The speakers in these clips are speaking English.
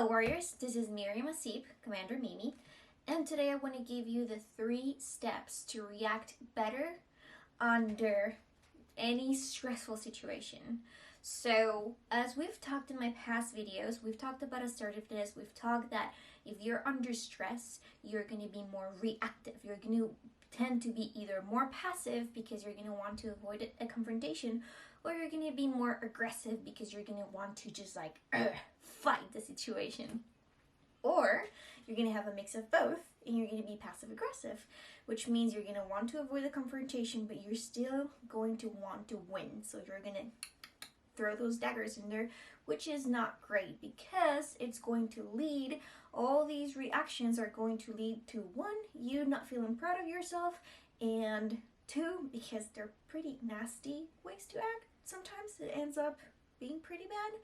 Hello warriors, this is Miriam Asip, Commander Mimi, and today I want to give you the 3 steps to react better under any stressful situation. So as we've talked in my past videos, we've talked about assertiveness, we've talked that if you're under stress, you're going to be more reactive. You're going to tend to be either more passive because you're going to want to avoid a confrontation, or you're going to be more aggressive because you're going to want to just fight the situation. Or you're going to have a mix of both and you're going to be passive aggressive, which means you're going to want to avoid the confrontation, but you're still going to want to win. So you're going to throw those daggers in there, which is not great because it's going to lead, all these reactions are going to lead to 1, you not feeling proud of yourself, and 2, because they're pretty nasty ways to act. Sometimes it ends up being pretty bad.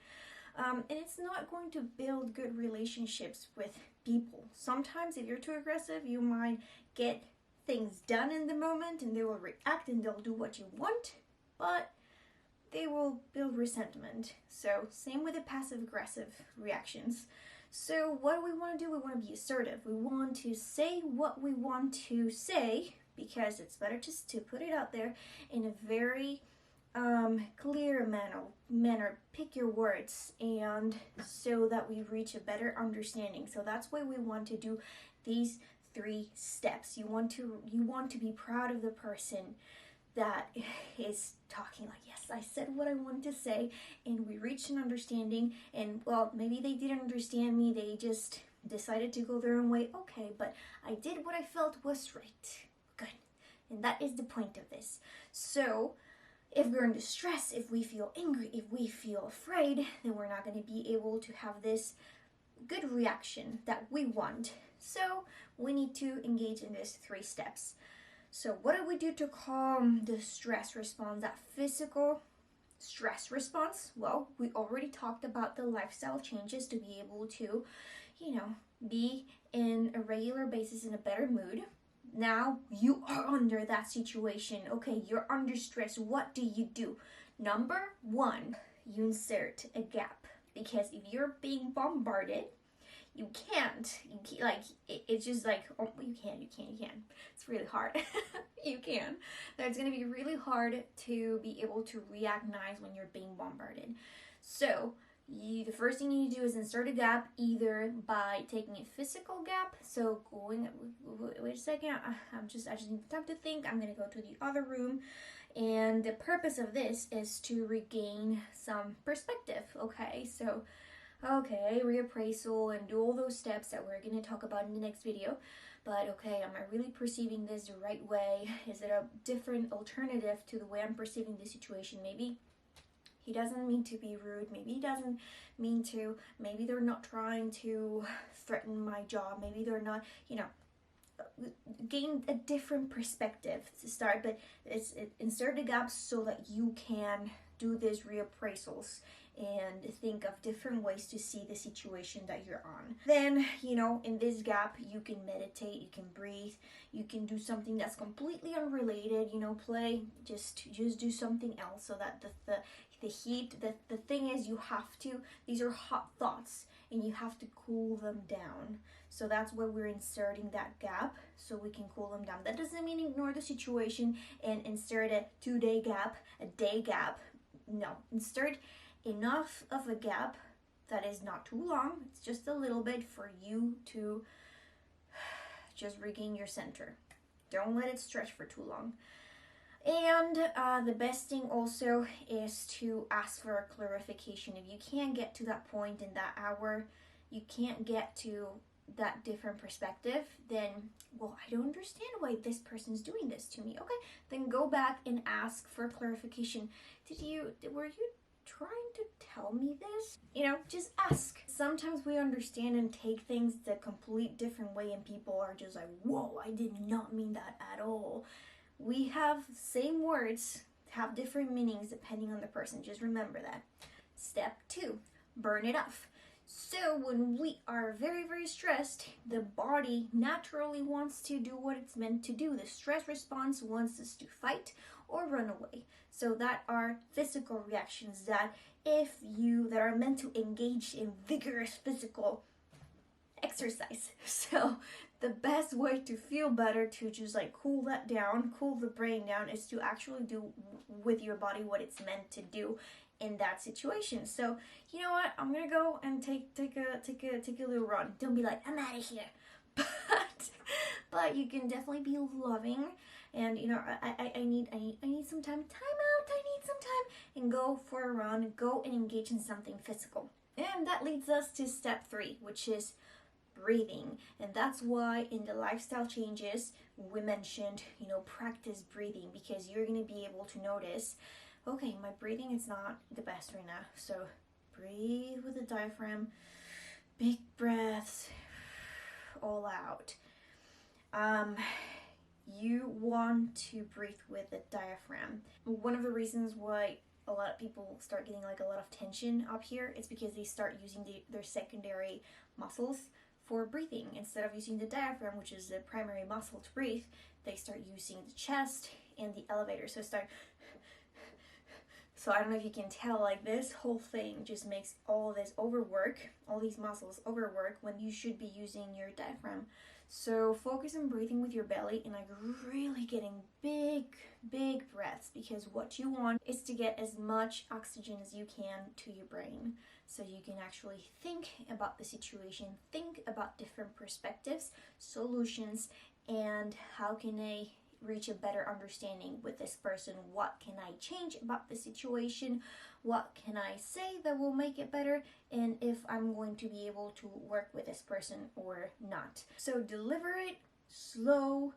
And it's not going to build good relationships with people. Sometimes if you're too aggressive, you might get things done in the moment and they will react and they'll do what you want, but they will build resentment. So same with the passive aggressive reactions. So what do we want to do? We want to be assertive. We want to say what we want to say because it's better just to put it out there in a very clear manner. Pick your words, and so that we reach a better understanding. So that's why we want to do these 3 steps. You want to be proud of the person that is talking like, yes, I said what I wanted to say and we reached an understanding, and well, maybe they didn't understand me, they just decided to go their own way. Okay, but I did what I felt was right. Good. And that is the point of this. So if we're under stress, if we feel angry, if we feel afraid, then we're not going to be able to have this good reaction that we want. So we need to engage in these 3 steps. So what do we do to calm the stress response, that physical stress response? Well, we already talked about the lifestyle changes to be able to, be in a regular basis in a better mood. Now you are under that situation. Okay, you're under stress. What do? Number 1, you insert a gap, because if you're being bombarded, you can't. It's just like, oh, you can. It's really hard. You can. It's going to be really hard to be able to recognize when you're being bombarded. So the first thing you need to do is insert a gap, either by taking a physical gap. So wait a second, I just need time to think. I'm going to go to the other room. And the purpose of this is to regain some perspective. Okay, so reappraisal and do all those steps that we're going to talk about in the next video. But okay, am I really perceiving this the right way? Is it a different alternative to the way I'm perceiving the situation? Maybe he doesn't mean to be rude. Maybe he doesn't mean to. Maybe they're not trying to threaten my job. Maybe they're not, gain a different perspective to start. But insert the gaps so that you can do these reappraisals and think of different ways to see the situation that you're on. Then, in this gap, you can meditate, you can breathe, you can do something that's completely unrelated, just do something else, so that the heat, the thing is, these are hot thoughts and you have to cool them down. So that's why we're inserting that gap, so we can cool them down. That doesn't mean ignore the situation and insert a 2-day gap, a day gap. No, insert enough of a gap that is not too long. It's just a little bit for you to just regain your center. Don't let it stretch for too long. And the best thing also is to ask for a clarification. If you can't get to that point in that hour, you can't get to that different perspective, then, well, I don't understand why this person's doing this to me. Okay, then go back and ask for clarification. Were you trying to tell me this? Just ask. Sometimes we understand and take things the complete different way, and people are just like, whoa, I did not mean that at all. We have same words, have different meanings depending on the person. Just remember that. Step 2, burn it off. So when we are very, very stressed, the body naturally wants to do what it's meant to do. The stress response wants us to fight or run away. So that are physical reactions that that are meant to engage in vigorous physical exercise. So the best way to feel better, to just like cool that down, cool the brain down, is to actually do with your body what it's meant to do in that situation. So you know what, I'm gonna go and take a little run. Don't be like, I'm out of here. But you can definitely be loving, and you know, I need some time out. I need some time, and go for a run, go and engage in something physical. And that leads us to step 3, which is breathing. And that's why in the lifestyle changes we mentioned, you know, practice breathing, because you're going to be able to notice, okay, my breathing is not the best right now. So breathe with the diaphragm, big breaths, all out. You want to breathe with the diaphragm. One of the reasons why a lot of people start getting like a lot of tension up here is because they start using their secondary muscles for breathing. Instead of using the diaphragm, which is the primary muscle to breathe, they start using the chest and the elevator. So I don't know if you can tell, like this whole thing just makes all this overwork, all these muscles overwork, when you should be using your diaphragm. So focus on breathing with your belly and like really getting big breaths, because what you want is to get as much oxygen as you can to your brain, so you can actually think about the situation, think about different perspectives, solutions, and how can I reach a better understanding with this person. What can I change about the situation? What can I say that will make it better? And if I'm going to be able to work with this person or not. So deliberate, slow,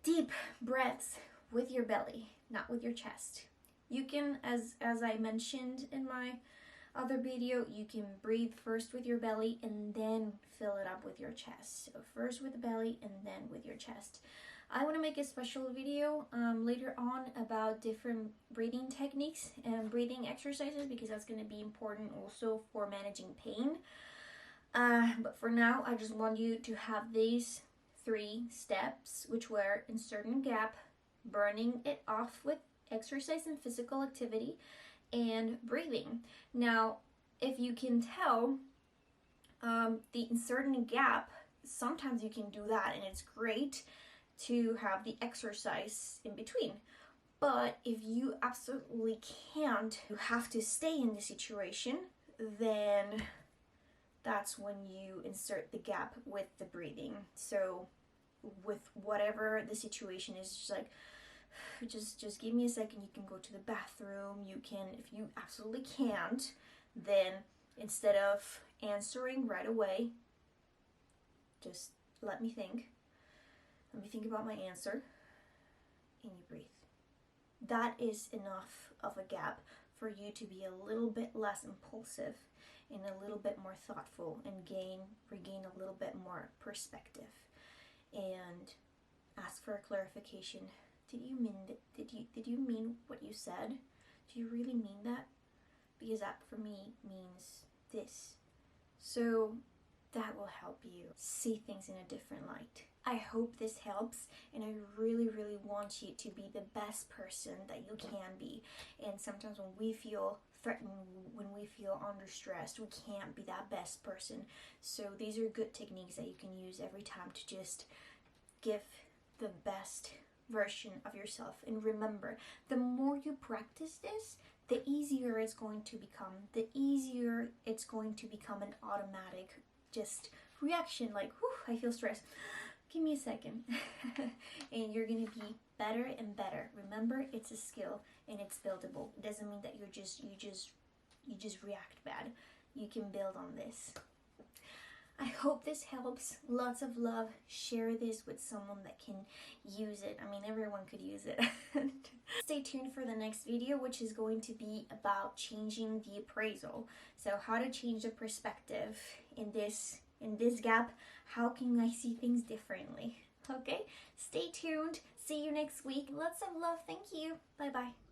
deep breaths with your belly, not with your chest. You can, as I mentioned in my other video, you can breathe first with your belly and then fill it up with your chest. So first with the belly and then with your chest. I want to make a special video later on about different breathing techniques and breathing exercises, because that's going to be important also for managing pain. But for now, I just want you to have these 3 steps, which were inserting gap, burning it off with exercise and physical activity, and breathing. Now, if you can tell, the inserting gap, sometimes you can do that and it's great to have the exercise in between. But if you absolutely can't, you have to stay in the situation, then that's when you insert the gap with the breathing. So with whatever the situation is, just like, just give me a second, you can go to the bathroom, you can, if you absolutely can't, then instead of answering right away, just let me think about my answer, and you breathe. That is enough of a gap for you to be a little bit less impulsive and a little bit more thoughtful, and regain a little bit more perspective, and ask for a clarification. Did you mean what you said? Do you really mean that? Because that for me means this. So that will help you see things in a different light. I hope this helps, and I really want you to be the best person that you can be. And sometimes when we feel threatened, when we feel under stress, we can't be that best person. So these are good techniques that you can use every time to just give the best version of yourself. And remember, the more you practice this, the easier it's going to become. The easier it's going to become an automatic just reaction, like, whew, I feel stressed. Give me a second. And you're gonna be better and better. Remember, it's a skill and it's buildable. It doesn't mean that you just react bad. You can build on this. I hope this helps. Lots of love. Share this with someone that can use it. I mean, everyone could use it. Stay tuned for the next video, which is going to be about changing the appraisal. So how to change the perspective in this gap. How can I see things differently? Okay, stay tuned. See you next week. Lots of love. Thank you. Bye-bye.